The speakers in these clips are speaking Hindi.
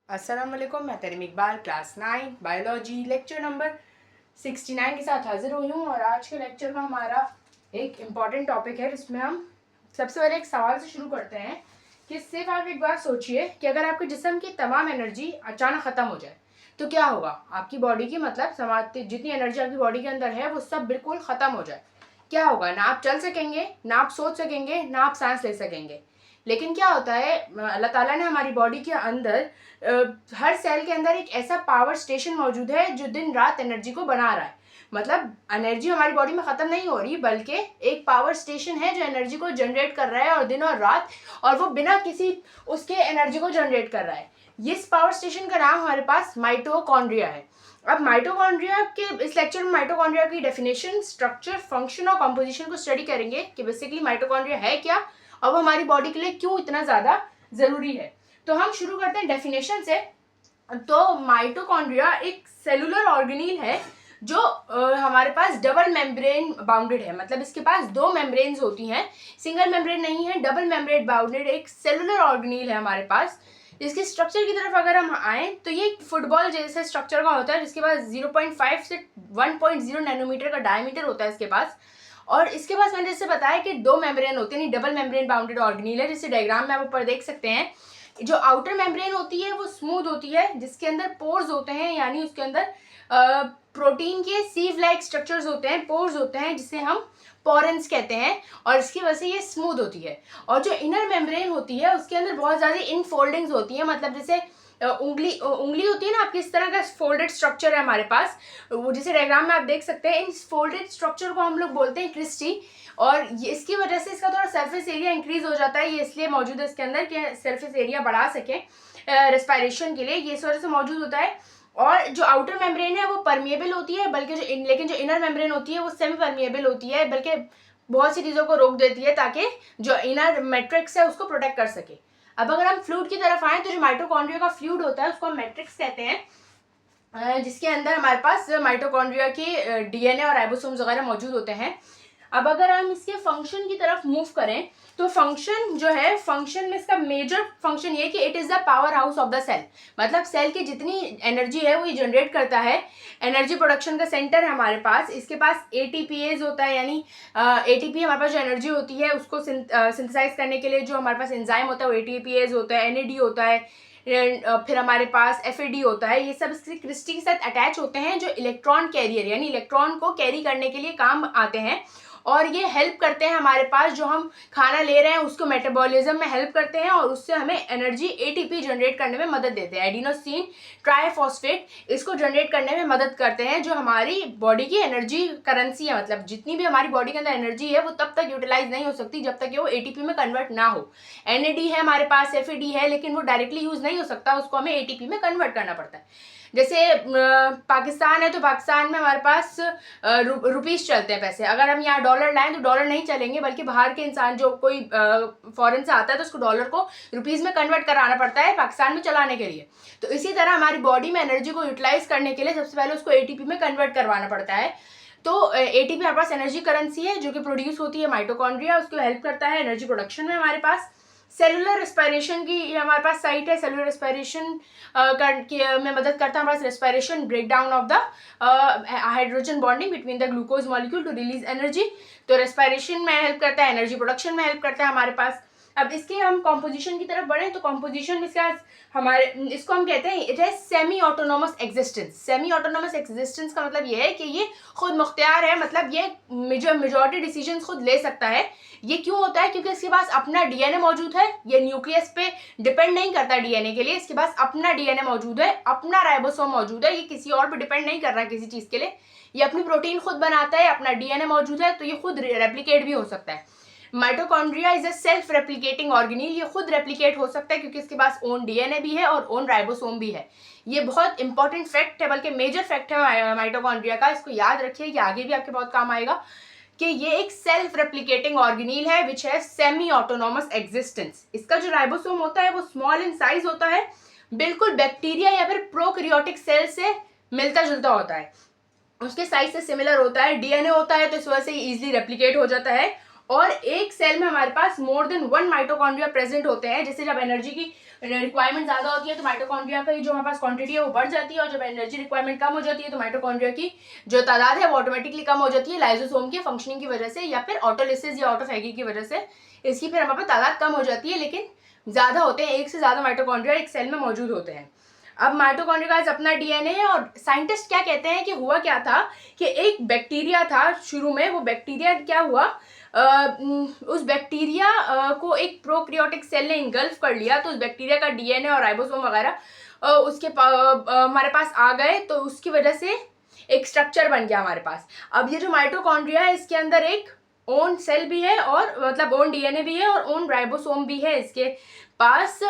अस्सलाम वालेकुम, मैं Tarim Iqbal class 9 biology lecture number 69 के साथ हाजिर हुई हूँ। और आज के लेक्चर का हमारा एक इम्पॉर्टेंट टॉपिक है जिसमें हम सबसे पहले एक सवाल से शुरू करते हैं कि सिर्फ आप एक बार सोचिए कि अगर आपके जिस्म की तमाम एनर्जी अचानक ख़त्म हो जाए तो क्या होगा। आपकी बॉडी की मतलब समाज जितनी एनर्जी आपकी बॉडी के अंदर है वो सब बिल्कुल ख़त्म हो जाए, क्या होगा? ना आप चल सकेंगे, ना आप सोच सकेंगे, ना आप सांस ले सकेंगे। लेकिन क्या होता है, अल्लाह ताला ने हमारी बॉडी के अंदर हर सेल के अंदर एक ऐसा पावर स्टेशन मौजूद है जो दिन रात एनर्जी को बना रहा है। मतलब एनर्जी हमारी बॉडी में ख़त्म नहीं हो रही, बल्कि एक पावर स्टेशन है जो एनर्जी को जनरेट कर रहा है और दिन और रात, और वो बिना किसी उसके एनर्जी को जनरेट कर रहा है। इस पावर स्टेशन का नाम हमारे पास माइटोकॉन्ड्रिया है। अब माइटोकॉन्ड्रिया के इस लेक्चर में माइटोकॉन्ड्रिया की डेफिनेशन, स्ट्रक्चर, फंक्शन और कंपोजिशन को स्टडी करेंगे कि बेसिकली माइटोकॉन्ड्रिया है क्या और वो हमारी बॉडी के लिए क्यों इतना ज़्यादा ज़रूरी है। तो हम शुरू करते हैं डेफिनेशन से। तो माइटोकॉन्ड्रिया एक सेलुलर ऑर्गेनील है जो हमारे पास डबल मेम्ब्रेन बाउंडेड है। मतलब इसके पास दो मेम्ब्रेन्स होती हैं, सिंगल मेम्ब्रेन नहीं है, डबल मेम्ब्रेन बाउंडेड एक सेलुलर ऑर्गेनील है हमारे पास। इसके स्ट्रक्चर की तरफ अगर हम आए तो ये एक फुटबॉल जैसे स्ट्रक्चर का होता है जिसके पास 0.5 से 1.0 नैनोमीटर का डायमीटर होता है इसके पास। और इसके पास मैंने जैसे बताया कि दो मेम्ब्रेन होते हैं, डबल मेम्ब्रेन बाउंडेड ऑर्गेनील है। जैसे डायग्राम में आप ऊपर देख सकते हैं, जो आउटर मेम्ब्रेन होती है वो स्मूथ होती है जिसके अंदर पोर्स होते हैं, यानी उसके अंदर प्रोटीन के सीव लाइक स्ट्रक्चर्स होते हैं, पोर्स होते हैं जिसे हम पोरेंस कहते हैं, और इसकी वजह से ये स्मूथ होती है। और जो इनर मेम्ब्रेन होती है उसके अंदर बहुत ज़्यादा इनफोल्डिंग्स होती हैं। मतलब जैसे उंगली होती है ना आपकी, इस तरह का फोल्डेड स्ट्रक्चर है हमारे पास, वो जिसे डायग्राम में आप देख सकते हैं। इन फोल्डेड स्ट्रक्चर को हम लोग बोलते हैं क्रिस्टी, और इसकी वजह से इसका थोड़ा सरफेस एरिया इंक्रीज हो जाता है। ये इसलिए मौजूद है इसके अंदर कि सरफेस एरिया बढ़ा सके रेस्पिरेशन के लिए, ये इस वजह से मौजूद होता है। और जो आउटर मेम्ब्रेन है वो परमिएबल होती है, बल्कि लेकिन जो इनर मेम्ब्रेन होती है वो सेमी परमिएबल होती है, बल्कि बहुत सी चीज़ों को रोक देती है ताकि जो इनर मैट्रिक्स है उसको प्रोटेक्ट कर सके। अब अगर हम फ्लूइड की तरफ आए तो जो माइटोकॉन्ड्रिया का फ्लूइड होता है उसको हम मैट्रिक्स कहते हैं, जिसके अंदर हमारे पास माइटोकॉन्ड्रिया के डीएनए और राइबोसोम्स वगैरह मौजूद होते हैं। अब अगर हम इसके फंक्शन की तरफ मूव करें तो फंक्शन जो है, फंक्शन में इसका मेजर फंक्शन ये कि it is the powerhouse of the cell. मतलब सेल की जितनी एनर्जी है वो ये जनरेट करता है। एनर्जी प्रोडक्शन का सेंटर है हमारे पास। इसके पास एटीपीएज होता है, यानी एटीपी हमारे पास जो एनर्जी होती है उसको सिंथेसाइज करने के लिए जो हमारे पास एंजाइम होता है वो एटीपीएज होता है, एनएडी होता है, फिर हमारे पास एफएडी होता है। ये सब इसके क्रिस्टी के साथ अटैच होते हैं जो इलेक्ट्रॉन कैरियर यानी इलेक्ट्रॉन को कैरी करने के लिए काम आते हैं, और ये हेल्प करते हैं हमारे पास जो हम खाना ले रहे हैं उसको मेटाबॉलिज्म में हेल्प करते हैं, और उससे हमें एनर्जी एटीपी जनरेट करने में मदद देते हैं। एडिनोसिन ट्राइफॉस्फेट इसको जनरेट करने में मदद करते हैं, जो हमारी बॉडी की एनर्जी करेंसी है। मतलब जितनी भी हमारी बॉडी के अंदर एनर्जी है वो तब तक यूटिलाइज नहीं हो सकती जब तक कि वो एटीपी में कन्वर्ट ना हो। एनएडी है हमारे पास, एफएडी है, लेकिन वो डायरेक्टली यूज नहीं हो सकता, उसको हमें एटीपी में कन्वर्ट करना पड़ता है। जैसे पाकिस्तान है तो पाकिस्तान में हमारे पास रुपीस चलते हैं पैसे। अगर हम यहाँ डॉलर लाएं तो डॉलर नहीं चलेंगे, बल्कि बाहर के इंसान जो कोई फॉरेन से आता है तो उसको डॉलर को रुपीस में कन्वर्ट कराना पड़ता है पाकिस्तान में चलाने के लिए। तो इसी तरह हमारी बॉडी में एनर्जी को यूटिलाइज करने के लिए सबसे पहले उसको एटीपी में कन्वर्ट करवाना पड़ता है। तो एटीपी हमारे पास एनर्जी करेंसी है जो कि प्रोड्यूस होती है माइटोकॉन्ड्रिया, उसको हेल्प करता है एनर्जी प्रोडक्शन में। हमारे पास सेलुलर रेस्पिरेशन की हमारे पास साइट है, सेलुलर रेस्पिरेशन में मदद करता है हमारे पास respiration, break down of the hydrogen bonding between the glucose molecule to release energy. तो रेस्पिरेशन में हेल्प करता है, एनर्जी प्रोडक्शन में हेल्प करता है हमारे पास। अब इसके हम कॉम्पोजिशन की तरफ बढ़े तो कॉम्पोजिशन में इसका हमारे इसको हम कहते हैं इट है semi autonomous existence. Semi autonomous existence का मतलब ये है कि ये खुद मुख्तियार है, मतलब ये मेजॉरिटी डिसीजन खुद ले सकता है। ये क्यों होता है? क्योंकि इसके पास अपना डीएनए मौजूद है, ये न्यूक्लियस पे डिपेंड नहीं करता डीएनए के लिए। इसके पास अपना डीएनए मौजूद है, अपना राइबोसोम मौजूद है, ये किसी और पे डिपेंड नहीं कर रहा है किसी चीज़ के लिए। ये अपनी प्रोटीन खुद बनाता है, अपना डीएनए मौजूद है, तो ये खुद रेप्लिकेट भी हो सकता है। Mitochondria is a self replicating organelle, ये खुद रेप्लिकेट हो सकता है क्योंकि इसके पास ओन डीएनए भी है और ओन राइबोसोम भी है। ये बहुत इंपॉर्टेंट फैक्ट है, बल्कि मेजर फैक्ट है माइटोकॉन्ड्रिया का। इसको याद रखिए कि आगे भी आपके बहुत काम आएगा कि ये एक सेल्फ रेप्लिकेटिंग ऑर्गेनील है विच है सेमी ऑटोनोमस एग्जिस्टेंस। इसका जो राइबोसोम होता है वो स्मॉल इन साइज होता है, बिल्कुल बैक्टीरिया या फिर प्रोकैरियोटिक सेल से मिलता जुलता होता है, उसके साइज से सिमिलर होता है। डीएनए होता है तो इस वजह से इजीली रेप्लिकेट हो जाता है, और एक सेल में हमारे पास मोर देन 1 माइटोकॉन्ड्रिया प्रेजेंट होते हैं। जैसे जब एनर्जी की रिक्वायरमेंट ज़्यादा होती है तो माइटोकॉन्ड्रिया का जो हमारे पास क्वांटिटी है वो बढ़ जाती है, और जब एनर्जी रिक्वायरमेंट कम हो जाती है तो माइटोकॉन्ड्रिया की जो तादाद है वो ऑटोमेटिकली कम हो जाती है लाइसोसोम के फंक्शनिंग की वजह से, या फिर ऑटोलिसिस या ऑटोफैगी की वजह से इसकी फिर हमारे पास तादाद कम हो जाती है, लेकिन ज़्यादा होते हैं, एक से ज़्यादा माइटोकॉन्ड्रिया एक सेल में मौजूद होते हैं। अब माइटोकॉन्ड्रिया का अपना डीएनए है, और साइंटिस्ट क्या कहते हैं कि हुआ क्या था कि एक बैक्टीरिया था शुरू में, वो बैक्टीरिया क्या हुआ, उस बैक्टीरिया को एक प्रोकैरियोटिक सेल ने इनगल्फ कर लिया, तो उस बैक्टीरिया का डीएनए और राइबोसोम वगैरह उसके हमारे पास आ गए, तो उसकी वजह से एक स्ट्रक्चर बन गया हमारे पास। अब ये जो माइटोकॉन्ड्रिया है इसके अंदर एक ओन सेल भी है, और मतलब ओन डीएनए भी है, और ओन राइबोसोम भी है इसके पास।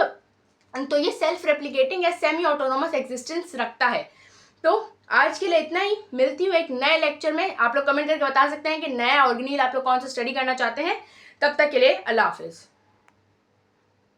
तो ये सेल्फ रेप्लिकेटिंग या सेमी ऑटोनोमस एग्जिस्टेंस रखता है। तो आज के लिए इतना ही, मिलती हूँ एक नए लेक्चर में। आप लोग कमेंट करके बता सकते हैं कि नया ऑर्गेनील आप लोग कौन सा स्टडी करना चाहते हैं। तब तक के लिए अल्लाह हाफिज़।